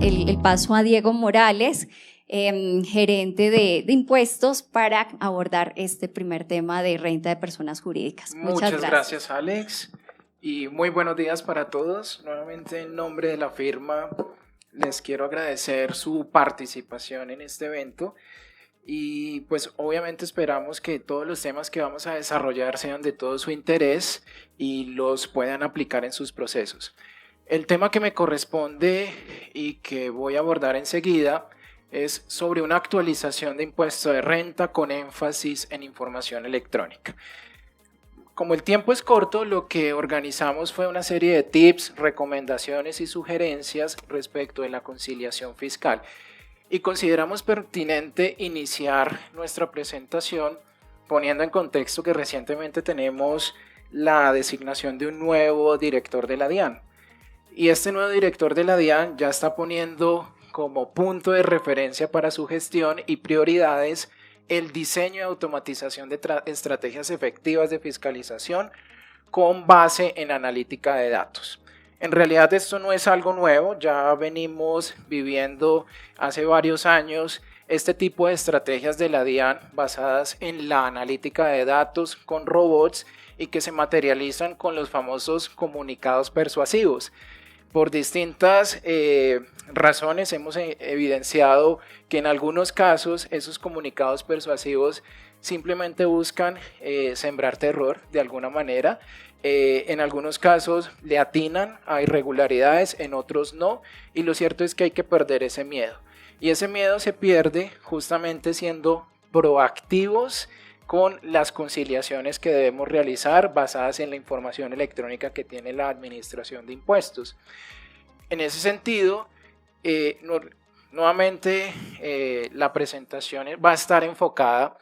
el paso a Diego Morales, gerente de impuestos, para abordar este primer tema de renta de personas jurídicas. Muchas gracias, Alex, y muy buenos días para todos. Nuevamente, en nombre de la firma, les quiero agradecer su participación en este evento y pues obviamente esperamos que todos los temas que vamos a desarrollar sean de todo su interés y los puedan aplicar en sus procesos. El tema que me corresponde y que voy a abordar enseguida es sobre una actualización de impuesto de renta con énfasis en información electrónica. Como el tiempo es corto, lo que organizamos fue una serie de tips, recomendaciones y sugerencias respecto de la conciliación fiscal. Y consideramos pertinente iniciar nuestra presentación poniendo en contexto que recientemente tenemos la designación de un nuevo director de la DIAN. Y este nuevo director de la DIAN ya está poniendo como punto de referencia para su gestión y prioridades el diseño y automatización de estrategias efectivas de fiscalización con base en analítica de datos. En realidad esto no es algo nuevo, ya venimos viviendo hace varios años este tipo de estrategias de la DIAN basadas en la analítica de datos con robots y que se materializan con los famosos comunicados persuasivos. Por distintas razones hemos evidenciado que en algunos casos esos comunicados persuasivos simplemente buscan sembrar terror de alguna manera. En algunos casos le atinan a irregularidades, en otros no, y lo cierto es que hay que perder ese miedo. Y ese miedo se pierde justamente siendo proactivos con las conciliaciones que debemos realizar basadas en la información electrónica que tiene la Administración de Impuestos. En ese sentido, nuevamente la presentación va a estar enfocada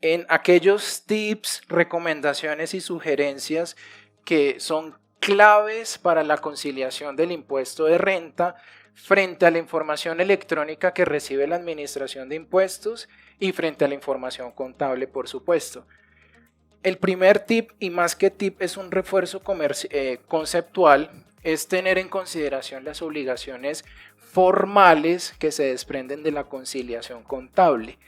en aquellos tips, recomendaciones y sugerencias que son claves para la conciliación del impuesto de renta frente a la información electrónica que recibe la Administración de Impuestos y frente a la información contable, por supuesto. El primer tip, y más que tip, es un refuerzo conceptual, es tener en consideración las obligaciones formales que se desprenden de la conciliación contable,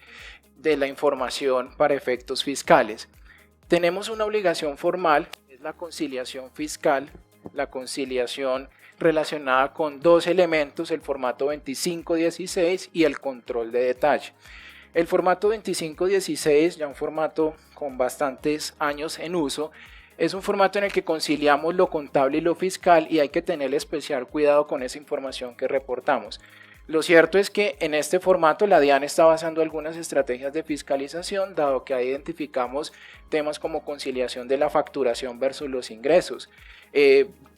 de la información para efectos fiscales. Tenemos una obligación formal, es la conciliación fiscal, la conciliación relacionada con dos elementos, el formato 2516 y el control de detalle. El formato 2516, ya un formato con bastantes años en uso, es un formato en el que conciliamos lo contable y lo fiscal y hay que tener especial cuidado con esa información que reportamos. Lo cierto es que en este formato la DIAN está basando algunas estrategias de fiscalización, dado que ahí identificamos temas como conciliación de la facturación versus los ingresos,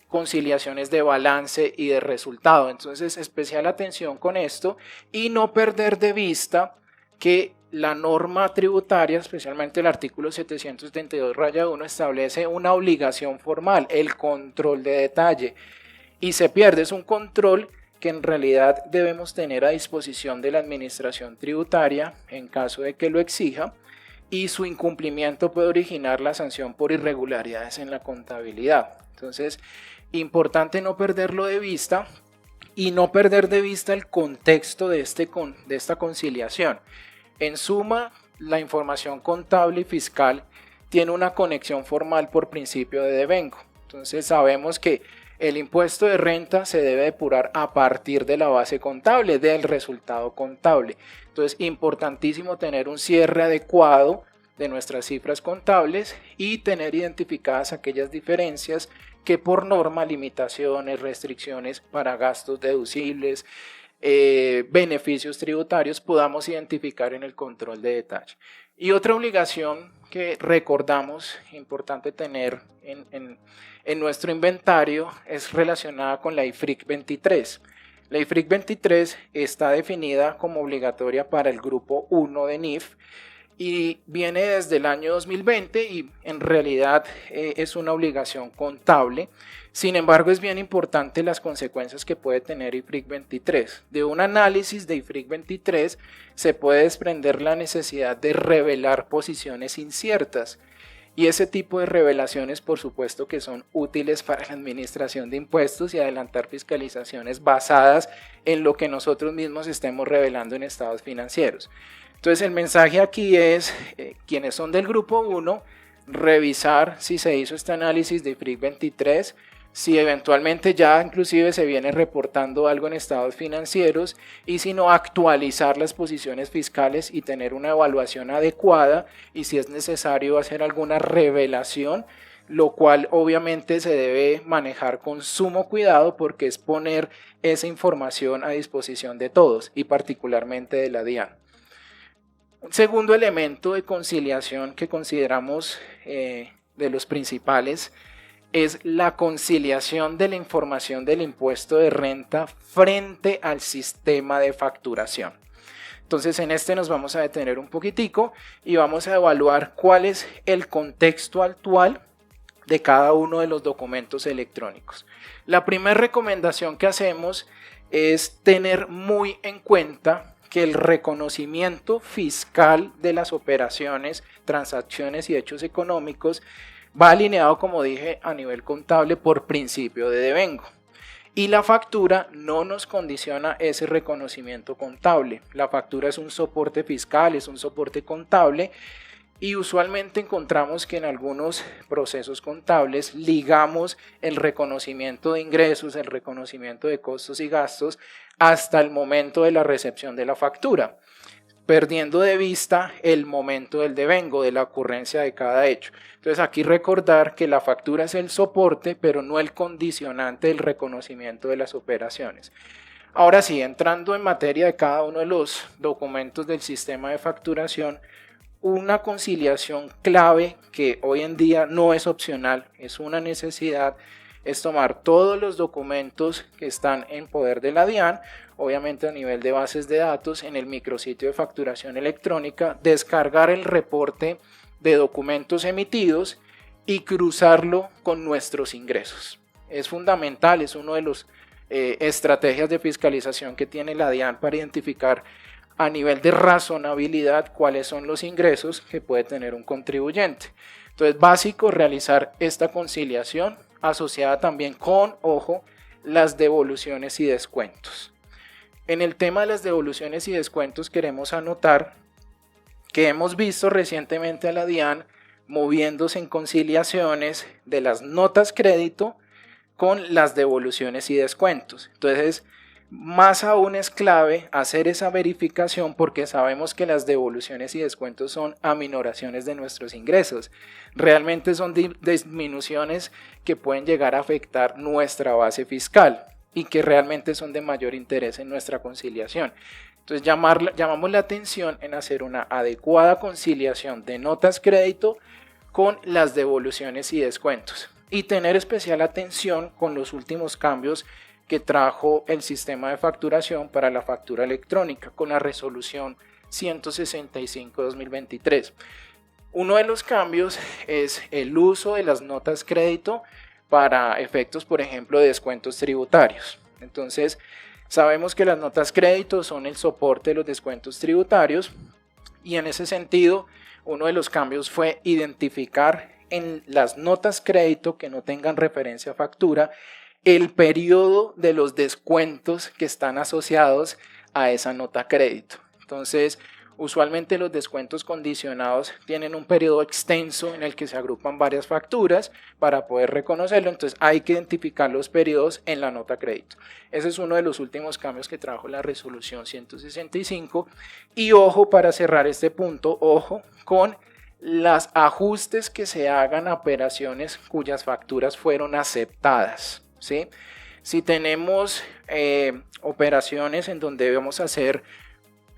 conciliaciones de balance y de resultado. Entonces, especial atención con esto y no perder de vista que la norma tributaria, especialmente el artículo 772-1, establece una obligación formal, el control de detalle, y se pierde, es un control que en realidad debemos tener a disposición de la Administración Tributaria en caso de que lo exija, y su incumplimiento puede originar la sanción por irregularidades en la contabilidad. Entonces, importante no perderlo de vista y no perder de vista el contexto de esta conciliación. En suma, la información contable y fiscal tiene una conexión formal por principio de devengo. Entonces sabemos que el impuesto de renta se debe depurar a partir de la base contable, del resultado contable. Entonces, importantísimo tener un cierre adecuado de nuestras cifras contables y tener identificadas aquellas diferencias que por norma, limitaciones, restricciones para gastos deducibles, beneficios tributarios podamos identificar en el control de detalle. Y otra obligación que recordamos, importante tener en nuestro inventario, es relacionada con la IFRIC 23. La IFRIC 23 está definida como obligatoria para el grupo 1 de NIF y viene desde el año 2020 y en realidad es una obligación contable. Sin embargo, es bien importante las consecuencias que puede tener IFRIC 23. De un análisis de IFRIC 23 se puede desprender la necesidad de revelar posiciones inciertas Y ese tipo de revelaciones, por supuesto, que son útiles para la administración de impuestos y adelantar fiscalizaciones basadas en lo que nosotros mismos estemos revelando en estados financieros. Entonces, el mensaje aquí es, quienes son del grupo 1, revisar si se hizo este análisis de IFRIC 23, si eventualmente ya inclusive se viene reportando algo en estados financieros y si no, actualizar las posiciones fiscales y tener una evaluación adecuada, y si es necesario hacer alguna revelación, lo cual obviamente se debe manejar con sumo cuidado porque es poner esa información a disposición de todos y particularmente de la DIAN. Un segundo elemento de conciliación que consideramos de los principales es la conciliación de la información del impuesto de renta frente al sistema de facturación. Entonces en este nos vamos a detener un poquitico y vamos a evaluar cuál es el contexto actual de cada uno de los documentos electrónicos. La primera recomendación que hacemos es tener muy en cuenta que el reconocimiento fiscal de las operaciones, transacciones y hechos económicos va alineado, como dije, a nivel contable por principio de devengo. Y la factura no nos condiciona ese reconocimiento contable. La factura es un soporte fiscal, es un soporte contable, y usualmente encontramos que en algunos procesos contables ligamos el reconocimiento de ingresos, el reconocimiento de costos y gastos hasta el momento de la recepción de la factura, perdiendo de vista el momento del devengo, de la ocurrencia de cada hecho. Entonces aquí recordar que la factura es el soporte, pero no el condicionante del reconocimiento de las operaciones. Ahora sí, entrando en materia de cada uno de los documentos del sistema de facturación, una conciliación clave que hoy en día no es opcional, es una necesidad, es tomar todos los documentos que están en poder de la DIAN, obviamente a nivel de bases de datos, en el micrositio de facturación electrónica, descargar el reporte de documentos emitidos y cruzarlo con nuestros ingresos. Es fundamental, es una de las estrategias de fiscalización que tiene la DIAN para identificar a nivel de razonabilidad cuáles son los ingresos que puede tener un contribuyente. Entonces, básico realizar esta conciliación asociada también con, ojo, las devoluciones y descuentos. En el tema de las devoluciones y descuentos queremos anotar que hemos visto recientemente a la DIAN moviéndose en conciliaciones de las notas crédito con las devoluciones y descuentos. Entonces, más aún es clave hacer esa verificación porque sabemos que las devoluciones y descuentos son aminoraciones de nuestros ingresos. Realmente son disminuciones que pueden llegar a afectar nuestra base fiscal y que realmente son de mayor interés en nuestra conciliación. Entonces llamamos la atención en hacer una adecuada conciliación de notas crédito con las devoluciones y descuentos y tener especial atención con los últimos cambios que trajo el sistema de facturación para la factura electrónica con la resolución 165/2023. Uno de los cambios es el uso de las notas crédito para efectos, por ejemplo, de descuentos tributarios. Entonces, sabemos que las notas crédito son el soporte de los descuentos tributarios y en ese sentido, uno de los cambios fue identificar en las notas crédito que no tengan referencia a factura el periodo de los descuentos que están asociados a esa nota crédito. Entonces, usualmente los descuentos condicionados tienen un periodo extenso en el que se agrupan varias facturas para poder reconocerlo, entonces hay que identificar los periodos en la nota crédito. Ese es uno de los últimos cambios que trajo la resolución 165 y ojo para cerrar este punto, ojo con los ajustes que se hagan a operaciones cuyas facturas fueron aceptadas. ¿Sí? Si tenemos operaciones en donde debemos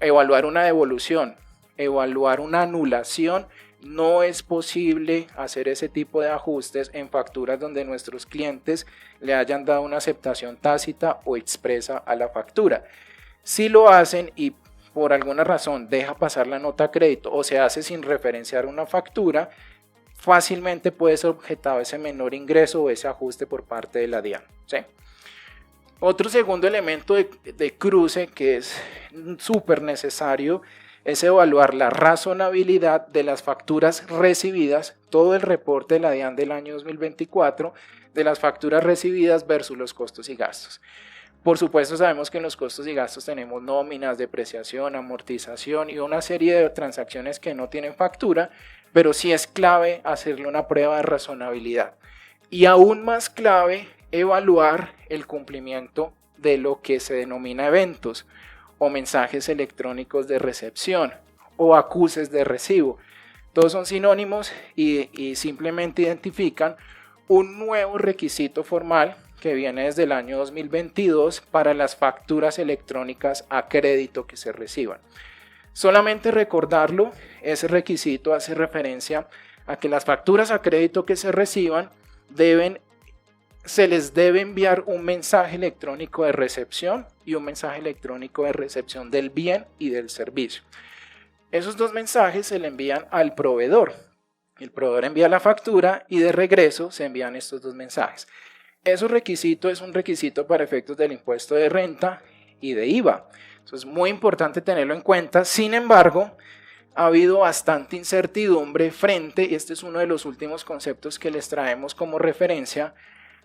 evaluar una devolución, evaluar una anulación, no es posible hacer ese tipo de ajustes en facturas donde nuestros clientes le hayan dado una aceptación tácita o expresa a la factura. Si lo hacen y por alguna razón deja pasar la nota crédito o se hace sin referenciar una factura, fácilmente puede ser objetado ese menor ingreso o ese ajuste por parte de la DIAN. ¿Sí? Otro segundo elemento de cruce que es súper necesario es evaluar la razonabilidad de las facturas recibidas, todo el reporte de la DIAN del año 2024, de las facturas recibidas versus los costos y gastos. Por supuesto, sabemos que en los costos y gastos tenemos nóminas, depreciación, amortización y una serie de transacciones que no tienen factura, pero sí es clave hacerle una prueba de razonabilidad. Y aún más clave, evaluar el cumplimiento de lo que se denomina eventos o mensajes electrónicos de recepción o acuses de recibo. Todos son sinónimos y simplemente identifican un nuevo requisito formal que viene desde el año 2022 para las facturas electrónicas a crédito que se reciban. Solamente recordarlo, ese requisito hace referencia a que las facturas a crédito que se reciban se les debe enviar un mensaje electrónico de recepción y un mensaje electrónico de recepción del bien y del servicio. Esos dos mensajes se le envían al proveedor. El proveedor envía la factura y de regreso se envían estos dos mensajes. Ese requisito es un requisito para efectos del impuesto de renta y de IVA. Eso es muy importante tenerlo en cuenta. Sin embargo, ha habido bastante incertidumbre y este es uno de los últimos conceptos que les traemos como referencia,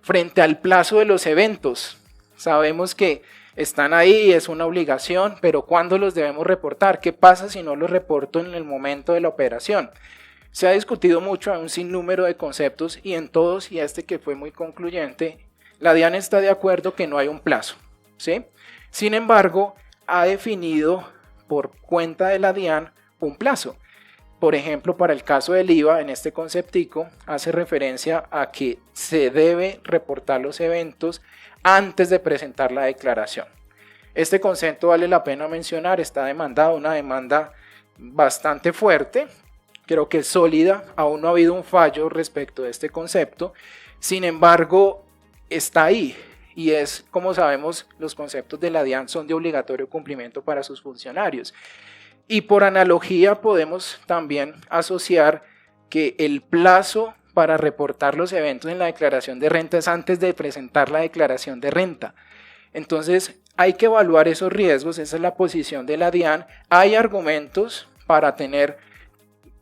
frente al plazo de los eventos. Sabemos que están ahí, es una obligación, pero ¿cuándo los debemos reportar? ¿Qué pasa si no los reporto en el momento de la operación? Se ha discutido mucho, hay un sinnúmero de conceptos y en todos, y este que fue muy concluyente, la DIAN está de acuerdo que no hay un plazo, ¿sí? Sin embargo, ha definido por cuenta de la DIAN un plazo. Por ejemplo, para el caso del IVA, en este conceptico, hace referencia a que se debe reportar los eventos antes de presentar la declaración. Este concepto vale la pena mencionar, está demandado, una demanda bastante fuerte, creo que es sólida, aún no ha habido un fallo respecto de este concepto, sin embargo, está ahí y es, como sabemos, los conceptos de la DIAN son de obligatorio cumplimiento para sus funcionarios. Y por analogía podemos también asociar que el plazo para reportar los eventos en la declaración de renta es antes de presentar la declaración de renta. Entonces hay que evaluar esos riesgos, esa es la posición de la DIAN. Hay argumentos para tener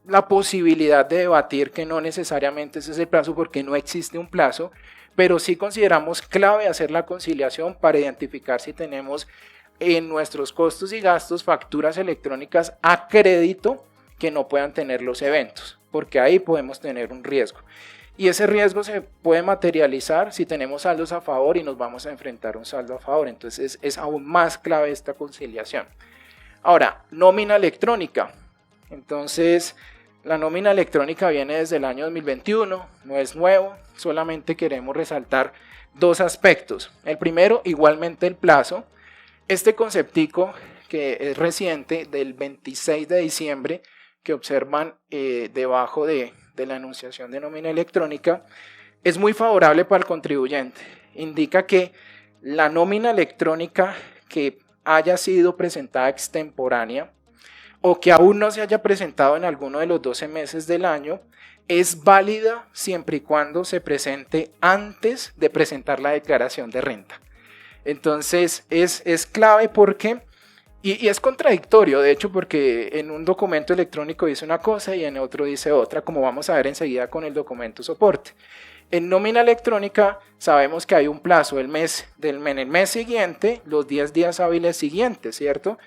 la posibilidad de debatir que no necesariamente ese es el plazo porque no existe un plazo, pero sí consideramos clave hacer la conciliación para identificar si tenemos en nuestros costos y gastos facturas electrónicas a crédito que no puedan tener los eventos, porque ahí podemos tener un riesgo. Y ese riesgo se puede materializar si tenemos saldos a favor y nos vamos a enfrentar a un saldo a favor. Entonces es aún más clave esta conciliación. Ahora, nómina electrónica. Entonces, la nómina electrónica viene desde el año 2021, no es nuevo, solamente queremos resaltar dos aspectos. El primero, igualmente el plazo. Este conceptico que es reciente del 26 de diciembre que observan debajo de la enunciación de nómina electrónica es muy favorable para el contribuyente. Indica que la nómina electrónica que haya sido presentada extemporánea o que aún no se haya presentado en alguno de los 12 meses del año es válida siempre y cuando se presente antes de presentar la declaración de renta. Entonces es clave porque, y es contradictorio de hecho porque en un documento electrónico dice una cosa y en otro dice otra, como vamos a ver enseguida con el documento soporte. En nómina electrónica sabemos que hay un plazo en el mes siguiente, los 10 días hábiles siguientes, ¿cierto?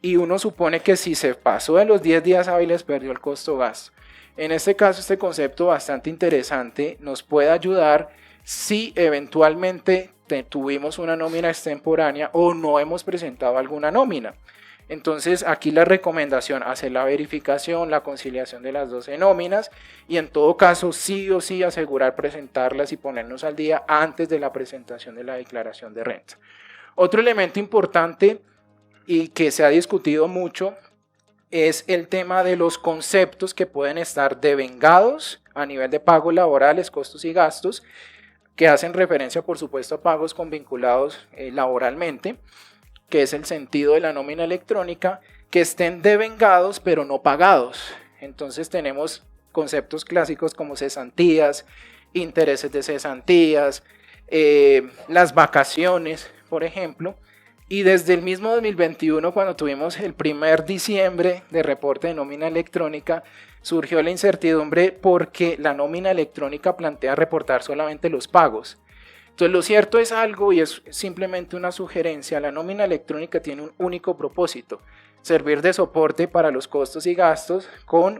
Y uno supone que si se pasó de los 10 días hábiles perdió el costo gasto. En este caso este concepto bastante interesante nos puede ayudar si eventualmente tuvimos una nómina extemporánea o no hemos presentado alguna nómina. Entonces aquí la recomendación, hacer la verificación, la conciliación de las 12 nóminas y en todo caso sí o sí asegurar presentarlas y ponernos al día antes de la presentación de la declaración de renta. Otro elemento importante y que se ha discutido mucho es el tema de los conceptos que pueden estar devengados a nivel de pagos laborales, costos y gastos, que hacen referencia por supuesto a pagos vinculados laboralmente, que es el sentido de la nómina electrónica, que estén devengados pero no pagados. Entonces tenemos conceptos clásicos como cesantías, intereses de cesantías, las vacaciones, por ejemplo, Y desde el mismo 2021, cuando tuvimos el primer diciembre de reporte de nómina electrónica, surgió la incertidumbre porque la nómina electrónica plantea reportar solamente los pagos. Entonces lo cierto es algo, y es simplemente una sugerencia: la nómina electrónica tiene un único propósito: servir de soporte para los costos y gastos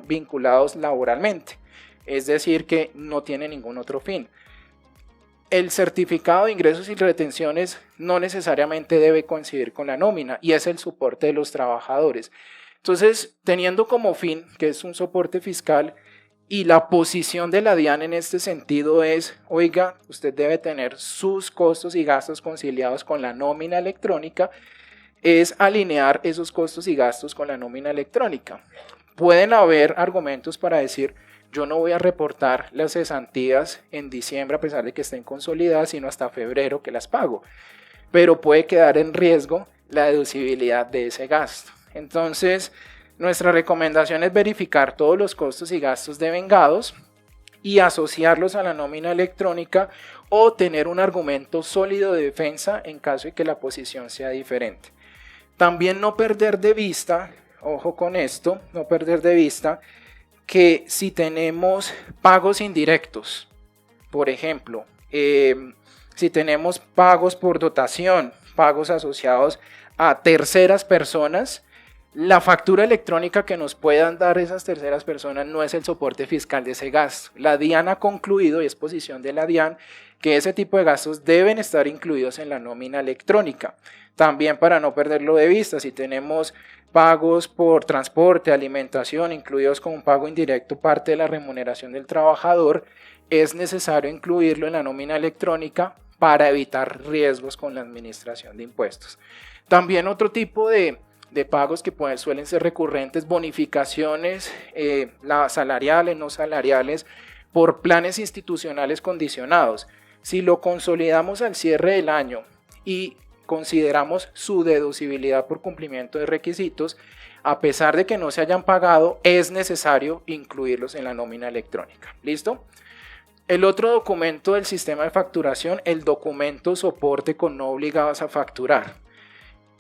vinculados laboralmente. Es decir, que no tiene ningún otro fin. El certificado de ingresos y retenciones no necesariamente debe coincidir con la nómina, y es el soporte de los trabajadores. Entonces, teniendo como fin que es un soporte fiscal, y la posición de la DIAN en este sentido es: oiga, usted debe tener sus costos y gastos conciliados con la nómina electrónica, es alinear esos costos y gastos con la nómina electrónica. Pueden haber argumentos para decir: yo no voy a reportar las cesantías en diciembre a pesar de que estén consolidadas, sino hasta febrero que las pago, pero puede quedar en riesgo la deducibilidad de ese gasto. Entonces, nuestra recomendación es verificar todos los costos y gastos devengados y asociarlos a la nómina electrónica, o tener un argumento sólido de defensa en caso de que la posición sea diferente. También no perder de vista, ojo con esto, no perder de vista que si tenemos pagos indirectos, por ejemplo, si tenemos pagos por dotación, pagos asociados a terceras personas, la factura electrónica que nos puedan dar esas terceras personas no es el soporte fiscal de ese gasto. La DIAN ha concluido, y es posición de la DIAN, que ese tipo de gastos deben estar incluidos en la nómina electrónica. También, para no perderlo de vista, si tenemos pagos por transporte, alimentación, incluidos como un pago indirecto, parte de la remuneración del trabajador, es necesario incluirlo en la nómina electrónica para evitar riesgos con la administración de impuestos. También otro tipo de pagos que suelen ser recurrentes: bonificaciones salariales, no salariales, por planes institucionales condicionados. Si lo consolidamos al cierre del año y consideramos su deducibilidad por cumplimiento de requisitos, a pesar de que no se hayan pagado, es necesario incluirlos en la nómina electrónica. ¿Listo? El otro documento del sistema de facturación: el documento soporte con no obligados a facturar.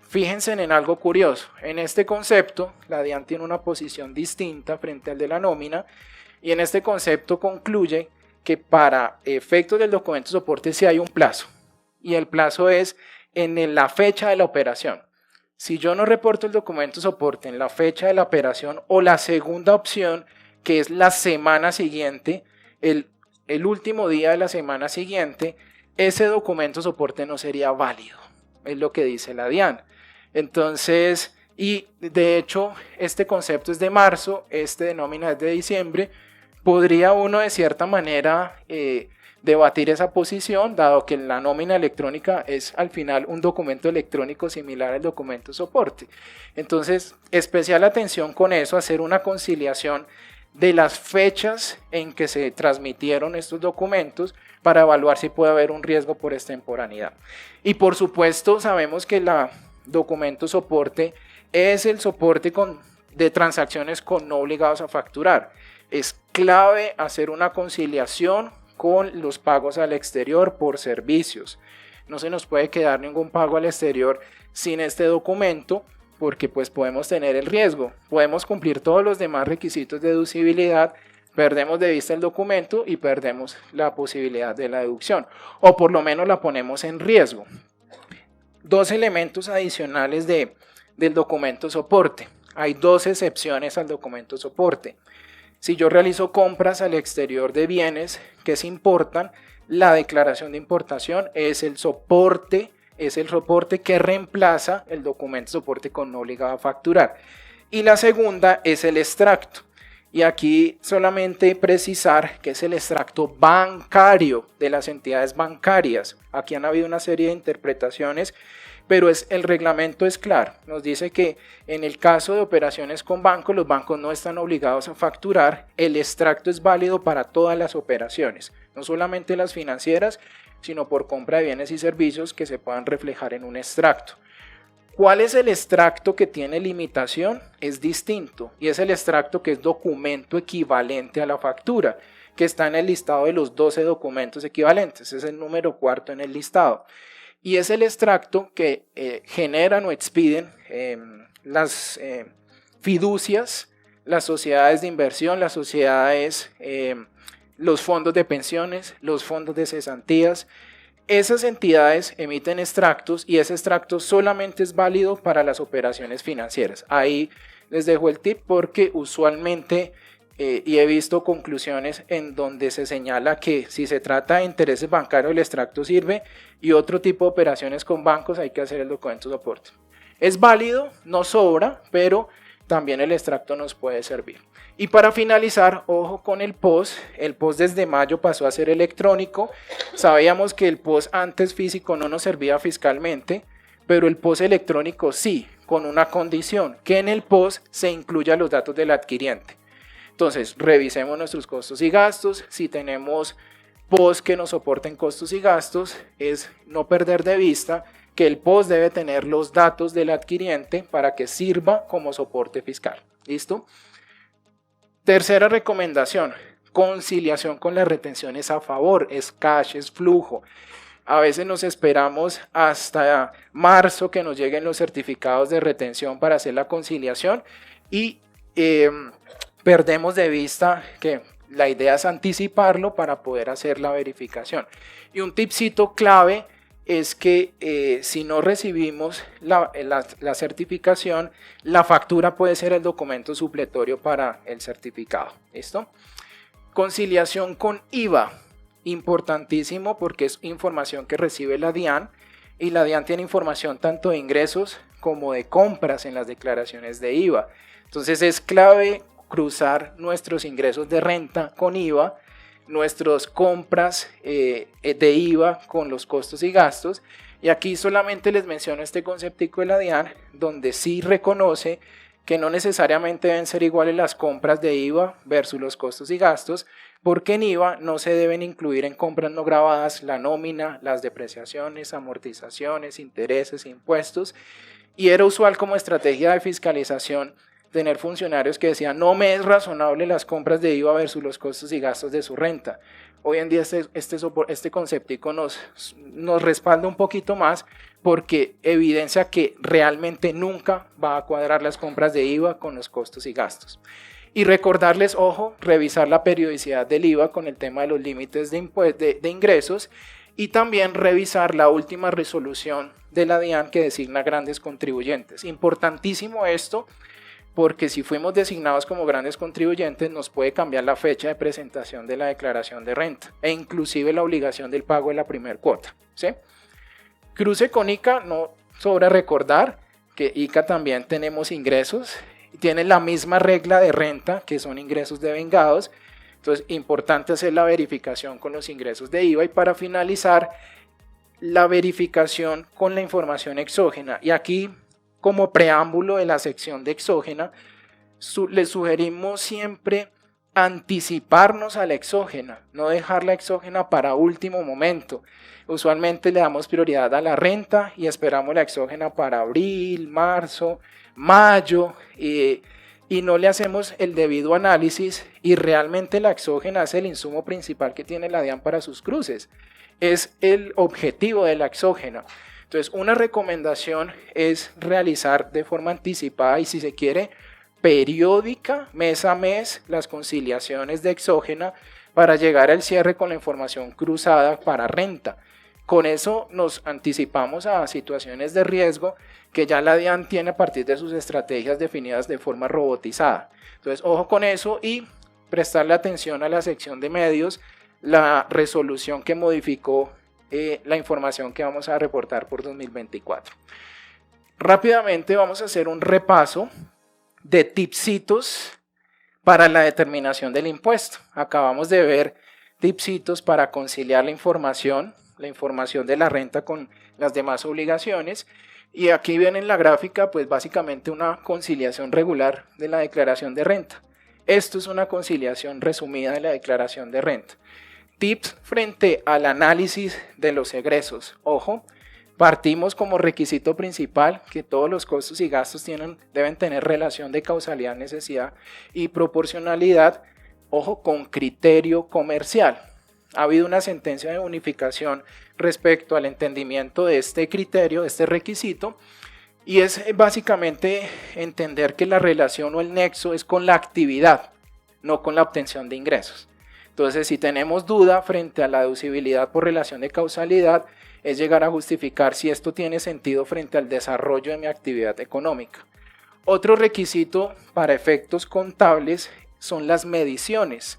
Fíjense en algo curioso. En este concepto, la DIAN tiene una posición distinta frente al de la nómina, y en este concepto concluye que para efectos del documento soporte sí hay un plazo, y el plazo es en la fecha de la operación. Si yo no reporto el documento soporte en la fecha de la operación, o la segunda opción, que es la semana siguiente, el último día de la semana siguiente, ese documento soporte no sería válido. Es lo que dice la DIAN. Entonces, y de hecho este concepto es de marzo, este de nómina es de diciembre. Podría uno de cierta manera debatir esa posición, dado que la nómina electrónica es al final un documento electrónico similar al documento soporte. Entonces, especial atención con eso: hacer una conciliación de las fechas en que se transmitieron estos documentos para evaluar si puede haber un riesgo por extemporaneidad. Y por supuesto, sabemos que la documento soporte es el soporte de transacciones con no obligados a facturar. Es clave hacer una conciliación con los pagos al exterior por servicios. No se nos puede quedar ningún pago al exterior sin este documento, porque pues podemos tener el riesgo. Podemos cumplir todos los demás requisitos de deducibilidad, perdemos de vista el documento y perdemos la posibilidad de la deducción, o por lo menos la ponemos en riesgo. Dos elementos adicionales del documento soporte. Hay dos excepciones al documento soporte. Si yo realizo compras al exterior de bienes que se importan, la declaración de importación es el soporte que reemplaza el documento soporte con no obligado a facturar. Y la segunda es el extracto. Y aquí solamente precisar que es el extracto bancario de las entidades bancarias. Aquí han habido una serie de interpretaciones, pero el reglamento es claro. Nos dice que en el caso de operaciones con bancos, los bancos no están obligados a facturar. El extracto es válido para todas las operaciones, no solamente las financieras, sino por compra de bienes y servicios que se puedan reflejar en un extracto. ¿Cuál es el extracto que tiene limitación? Es distinto, y es el extracto que es documento equivalente a la factura, que está en el listado de los 12 documentos equivalentes. Es el número 4 en el listado. y es el extracto que generan o expiden las fiducias, las sociedades de inversión, las sociedades, los fondos de pensiones, los fondos de cesantías. Esas entidades emiten extractos y ese extracto solamente es válido para las operaciones financieras. Ahí les dejo el tip porque usualmente y he visto conclusiones en donde se señala que si se trata de intereses bancarios el extracto sirve y otro tipo de operaciones con bancos hay que hacer el documento de soporte. Es válido, no sobra, pero también el extracto nos puede servir. Y para finalizar, ojo con el POS desde mayo pasó a ser electrónico. Sabíamos que el POS antes físico no nos servía fiscalmente, pero el POS electrónico sí, con una condición, que en el POS se incluyan los datos del adquiriente. Entonces, revisemos nuestros costos y gastos. Si tenemos POS que nos soporten costos y gastos, es no perder de vista que el POS debe tener los datos del adquiriente para que sirva como soporte fiscal. ¿Listo? Tercera recomendación, conciliación con las retenciones a favor, es cash, es flujo. A veces nos esperamos hasta marzo que nos lleguen los certificados de retención para hacer la conciliación y perdemos de vista que la idea es anticiparlo para poder hacer la verificación. Y un tipcito clave es que si no recibimos la certificación, la factura puede ser el documento supletorio para el certificado. ¿Listo? Conciliación con IVA, importantísimo porque es información que recibe la DIAN y la DIAN tiene información tanto de ingresos como de compras en las declaraciones de IVA. Entonces es clave cruzar nuestros ingresos de renta con IVA, nuestras compras de IVA con los costos y gastos. Y aquí solamente les menciono este conceptico de la DIAN, donde sí reconoce que no necesariamente deben ser iguales las compras de IVA versus los costos y gastos, porque en IVA no se deben incluir en compras no grabadas la nómina, las depreciaciones, amortizaciones, intereses, impuestos. Y era usual como estrategia de fiscalización tener funcionarios que decían no me es razonable las compras de IVA versus los costos y gastos de su renta. Hoy en día este conceptico nos respalda un poquito más porque evidencia que realmente nunca va a cuadrar las compras de IVA con los costos y gastos. Y recordarles, ojo, revisar la periodicidad del IVA con el tema de los límites de ingresos y también revisar la última resolución de la DIAN que designa grandes contribuyentes. Importantísimo esto, porque si fuimos designados como grandes contribuyentes nos puede cambiar la fecha de presentación de la declaración de renta e inclusive la obligación del pago de la primera cuota, ¿sí? Cruce con ICA, no sobra recordar que ICA también tenemos ingresos, tiene la misma regla de renta que son ingresos devengados, entonces importante hacer la verificación con los ingresos de IVA y para finalizar la verificación con la información exógena y aquí como preámbulo de la sección de exógena, les sugerimos siempre anticiparnos a la exógena, no dejar la exógena para último momento. Usualmente le damos prioridad a la renta y esperamos la exógena para abril, marzo, mayo y no le hacemos el debido análisis y realmente la exógena es el insumo principal que tiene la DIAN para sus cruces. Es el objetivo de la exógena. Entonces, una recomendación es realizar de forma anticipada y si se quiere, periódica, mes a mes, las conciliaciones de exógena para llegar al cierre con la información cruzada para renta. Con eso nos anticipamos a situaciones de riesgo que ya la DIAN tiene a partir de sus estrategias definidas de forma robotizada. Entonces, ojo con eso y prestarle atención a la sección de medios, la resolución que modificó la información que vamos a reportar por 2024. Rápidamente vamos a hacer un repaso de tipsitos para la determinación del impuesto. Acabamos de ver tipsitos para conciliar la información de la renta con las demás obligaciones y aquí viene en la gráfica pues básicamente una conciliación regular de la declaración de renta. Esto es una conciliación resumida de la declaración de renta. Tips frente al análisis de los egresos. Ojo, partimos como requisito principal que todos los costos y gastos deben tener relación de causalidad, necesidad y proporcionalidad, ojo, con criterio comercial. Ha habido una sentencia de unificación respecto al entendimiento de este criterio, de este requisito, y es básicamente entender que la relación o el nexo es con la actividad, no con la obtención de ingresos. Entonces, si tenemos duda frente a la deducibilidad por relación de causalidad, es llegar a justificar si esto tiene sentido frente al desarrollo de mi actividad económica. Otro requisito para efectos contables son las mediciones.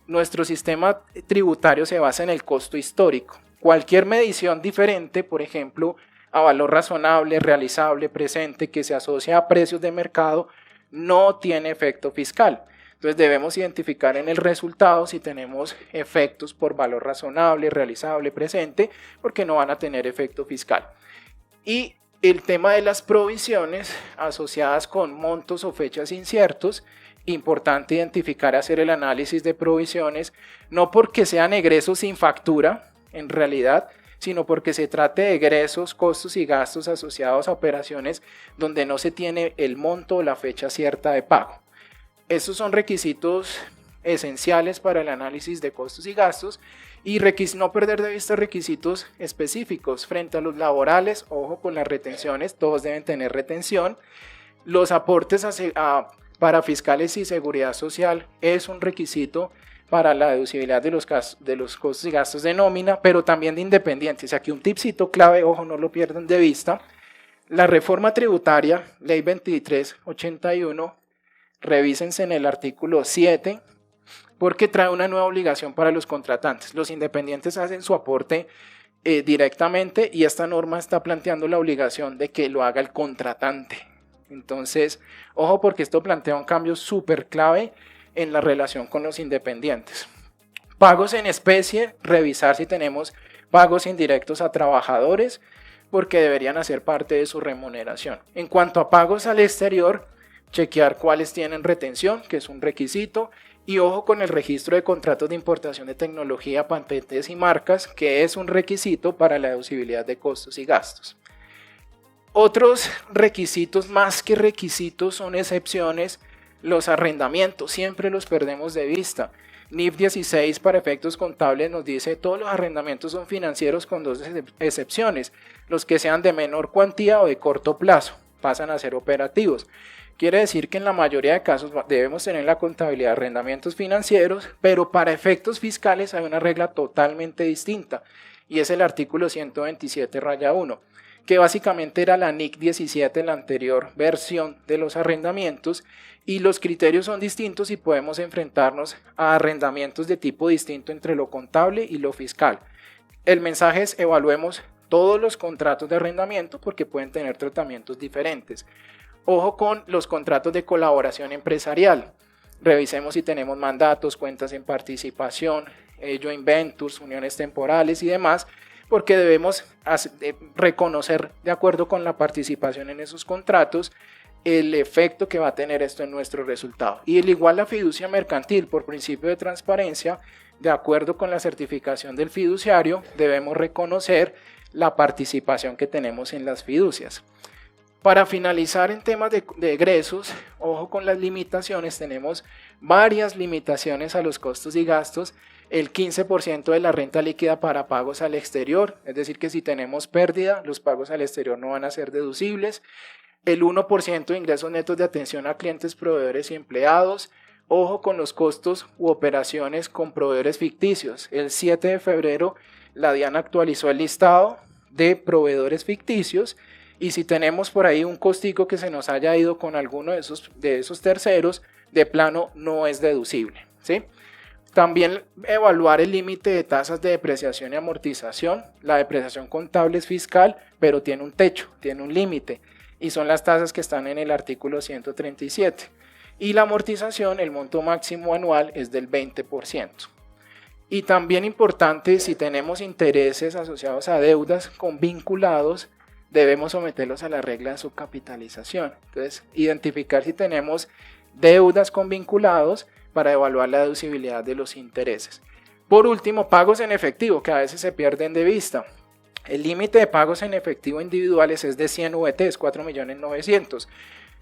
Nuestro sistema tributario se basa en el costo histórico. Cualquier medición diferente, por ejemplo, a valor razonable, realizable, presente, que se asocia a precios de mercado, no tiene efecto fiscal. Entonces debemos identificar en el resultado si tenemos efectos por valor razonable, realizable, presente, porque no van a tener efecto fiscal. Y el tema de las provisiones asociadas con montos o fechas inciertos, importante identificar, hacer el análisis de provisiones, no porque sean egresos sin factura, en realidad, sino porque se trate de egresos, costos y gastos asociados a operaciones donde no se tiene el monto o la fecha cierta de pago. Estos son requisitos esenciales para el análisis de costos y gastos y no perder de vista requisitos específicos frente a los laborales. Ojo con las retenciones, todos deben tener retención. Los aportes para fiscales y seguridad social es un requisito para la deducibilidad de los costos y gastos de nómina, pero también de independientes. Aquí un tipcito clave, ojo, no lo pierdan de vista. La reforma tributaria, ley 2381, revísense en el artículo 7, porque trae una nueva obligación para los contratantes. Los independientes hacen su aporte directamente y esta norma está planteando la obligación de que lo haga el contratante. Entonces, ojo porque esto plantea un cambio súper clave en la relación con los independientes. Pagos en especie, revisar si tenemos pagos indirectos a trabajadores, porque deberían hacer parte de su remuneración. En cuanto a pagos al exterior, chequear cuáles tienen retención, que es un requisito, y ojo con el registro de contratos de importación de tecnología, patentes y marcas, que es un requisito para la deducibilidad de costos y gastos. Otros requisitos, más que requisitos, son excepciones. Los arrendamientos, siempre los perdemos de vista. NIF 16 para efectos contables nos dice todos los arrendamientos son financieros con dos excepciones, los que sean de menor cuantía o de corto plazo, pasan a ser operativos. Quiere decir que en la mayoría de casos debemos tener la contabilidad de arrendamientos financieros, pero para efectos fiscales hay una regla totalmente distinta y es el artículo 127-1, que básicamente era la NIC 17, la anterior versión de los arrendamientos, y los criterios son distintos y podemos enfrentarnos a arrendamientos de tipo distinto entre lo contable y lo fiscal. El mensaje es evaluemos todos los contratos de arrendamiento porque pueden tener tratamientos diferentes. Ojo con los contratos de colaboración empresarial. Revisemos si tenemos mandatos, cuentas en participación, joint ventures, uniones temporales y demás, porque debemos reconocer, de acuerdo con la participación en esos contratos, el efecto que va a tener esto en nuestro resultado. Y al igual la fiducia mercantil, por principio de transparencia, de acuerdo con la certificación del fiduciario, debemos reconocer la participación que tenemos en las fiducias. Para finalizar en temas de egresos, ojo con las limitaciones, tenemos varias limitaciones a los costos y gastos, el 15% de la renta líquida para pagos al exterior, es decir que si tenemos pérdida, los pagos al exterior no van a ser deducibles, el 1% de ingresos netos de atención a clientes, proveedores y empleados, ojo con los costos u operaciones con proveedores ficticios, el 7 de febrero la DIAN actualizó el listado de proveedores ficticios, y si tenemos por ahí un costico que se nos haya ido con alguno de esos terceros, de plano no es deducible, ¿sí? También evaluar el límite de tasas de depreciación y amortización. La depreciación contable es fiscal, pero tiene un techo, tiene un límite, y son las tasas que están en el artículo 137. Y la amortización, el monto máximo anual es del 20%. Y también importante, si tenemos intereses asociados a deudas con vinculados, debemos someterlos a la regla de subcapitalización. Entonces, identificar si tenemos deudas con vinculados para evaluar la deducibilidad de los intereses. Por último, pagos en efectivo, que a veces se pierden de vista. El límite de pagos en efectivo individuales es de 100 VTs, 4.900.000.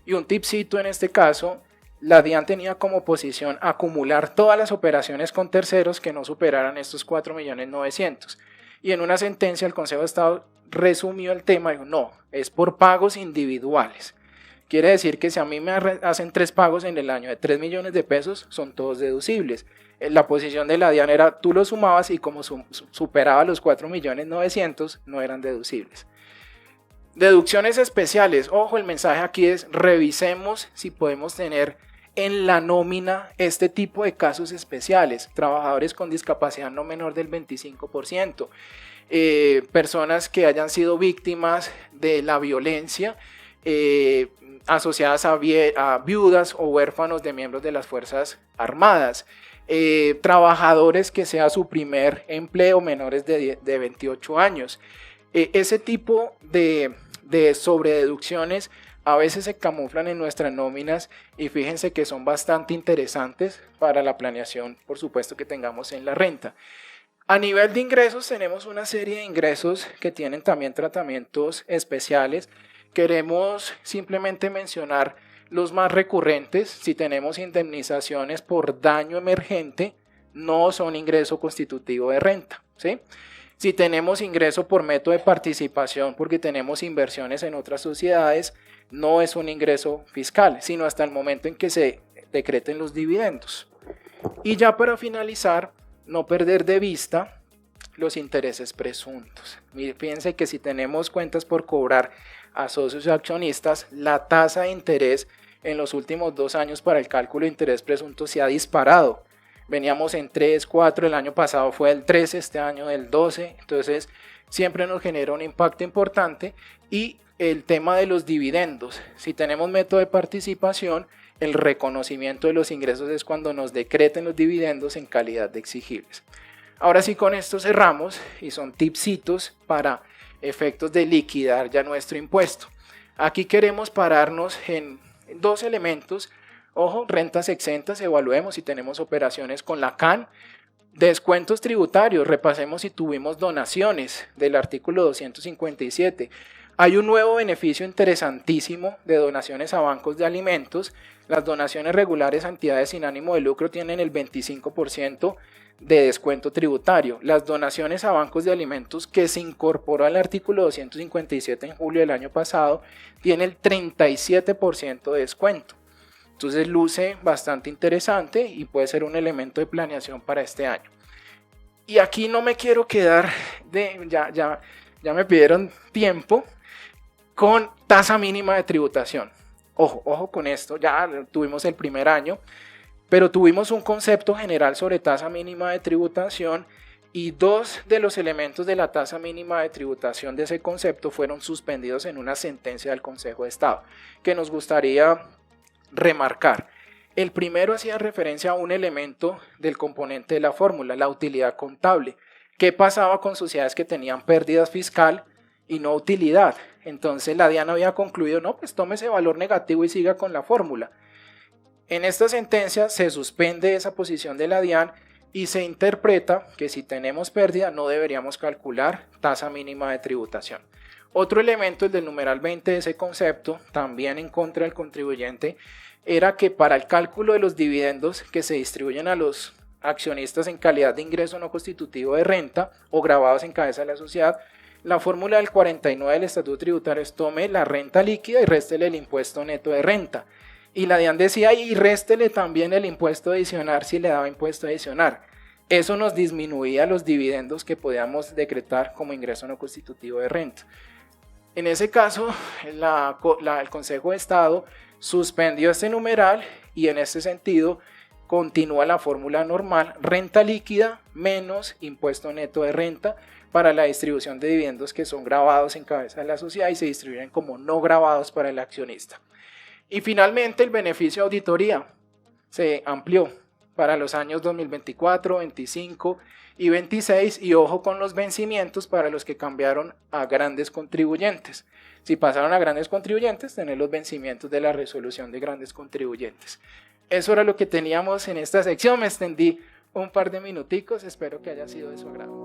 Y un tipcito en este caso, la DIAN tenía como posición acumular todas las operaciones con terceros que no superaran estos 4.900.000. y en una sentencia el Consejo de Estado resumió el tema y dijo, no, es por pagos individuales. Quiere decir que si a mí me hacen 3 pagos en el año de 3 millones de pesos, son todos deducibles. La posición de la DIAN era, tú lo sumabas y como superaba los 4.900.000, no eran deducibles. Deducciones especiales. Ojo, el mensaje aquí es, revisemos si podemos tener en la nómina este tipo de casos especiales. Trabajadores con discapacidad no menor del 25%. Personas que hayan sido víctimas de la violencia, asociadas a viudas o huérfanos de miembros de las Fuerzas Armadas, trabajadores que sea su primer empleo, menores de 28 años. Ese tipo de sobrededucciones a veces se camuflan en nuestras nóminas y fíjense que son bastante interesantes para la planeación, por supuesto, que tengamos en la renta. A nivel de ingresos tenemos una serie de ingresos que tienen también tratamientos especiales. Queremos simplemente mencionar los más recurrentes. Si tenemos indemnizaciones por daño emergente, no son ingreso constitutivo de renta, ¿sí? Si tenemos ingreso por método de participación porque tenemos inversiones en otras sociedades, no es un ingreso fiscal, sino hasta el momento en que se decreten los dividendos. Y ya para finalizar, no perder de vista los intereses presuntos. Fíjense que si tenemos cuentas por cobrar a socios y accionistas, la tasa de interés en los últimos 2 años para el cálculo de interés presunto se ha disparado. Veníamos en 3, 4, el año pasado fue el 13, este año del 12, entonces siempre nos genera un impacto importante. Y el tema de los dividendos, si tenemos método de participación, el reconocimiento de los ingresos es cuando nos decreten los dividendos en calidad de exigibles. Ahora sí, con esto cerramos y son tipsitos para efectos de liquidar ya nuestro impuesto. Aquí queremos pararnos en 2 elementos. Ojo, rentas exentas, evaluemos si tenemos operaciones con la CAN. Descuentos tributarios, repasemos si tuvimos donaciones del artículo 257. Hay un nuevo beneficio interesantísimo de donaciones a bancos de alimentos. Las donaciones regulares a entidades sin ánimo de lucro tienen el 25% de descuento tributario. Las donaciones a bancos de alimentos, que se incorporó al artículo 257 en julio del año pasado, tiene el 37% de descuento. Entonces luce bastante interesante y puede ser un elemento de planeación para este año. Y aquí no me quiero quedar, ya me pidieron tiempo, con tasa mínima de tributación. Ojo con esto, ya tuvimos el primer año, pero tuvimos un concepto general sobre tasa mínima de tributación y 2 de los elementos de la tasa mínima de tributación de ese concepto fueron suspendidos en una sentencia del Consejo de Estado, que nos gustaría remarcar. El primero hacía referencia a un elemento del componente de la fórmula, la utilidad contable. ¿Qué pasaba con sociedades que tenían pérdidas fiscal y no utilidad? Entonces la DIAN había concluido, no, pues tome ese valor negativo y siga con la fórmula. En esta sentencia se suspende esa posición de la DIAN y se interpreta que si tenemos pérdida no deberíamos calcular tasa mínima de tributación. Otro elemento, el del numeral 20 de ese concepto, también en contra del contribuyente, era que para el cálculo de los dividendos que se distribuyen a los accionistas en calidad de ingreso no constitutivo de renta o grabados en cabeza de la sociedad, la fórmula del 49 del Estatuto Tributario es tome la renta líquida y réstele el impuesto neto de renta. Y la DIAN decía, y réstele también el impuesto adicional si le daba impuesto adicional. Eso nos disminuía los dividendos que podíamos decretar como ingreso no constitutivo de renta. En ese caso, el Consejo de Estado suspendió este numeral y en este sentido continúa la fórmula normal, renta líquida menos impuesto neto de renta para la distribución de dividendos que son grabados en cabeza de la sociedad y se distribuyen como no grabados para el accionista. Y finalmente el beneficio de auditoría se amplió para los años 2024, 25 y 26 y ojo con los vencimientos para los que cambiaron a grandes contribuyentes. Si pasaron a grandes contribuyentes, tener los vencimientos de la resolución de grandes contribuyentes. Eso era lo que teníamos en esta sección, me extendí un par de minuticos, espero que haya sido de su agrado.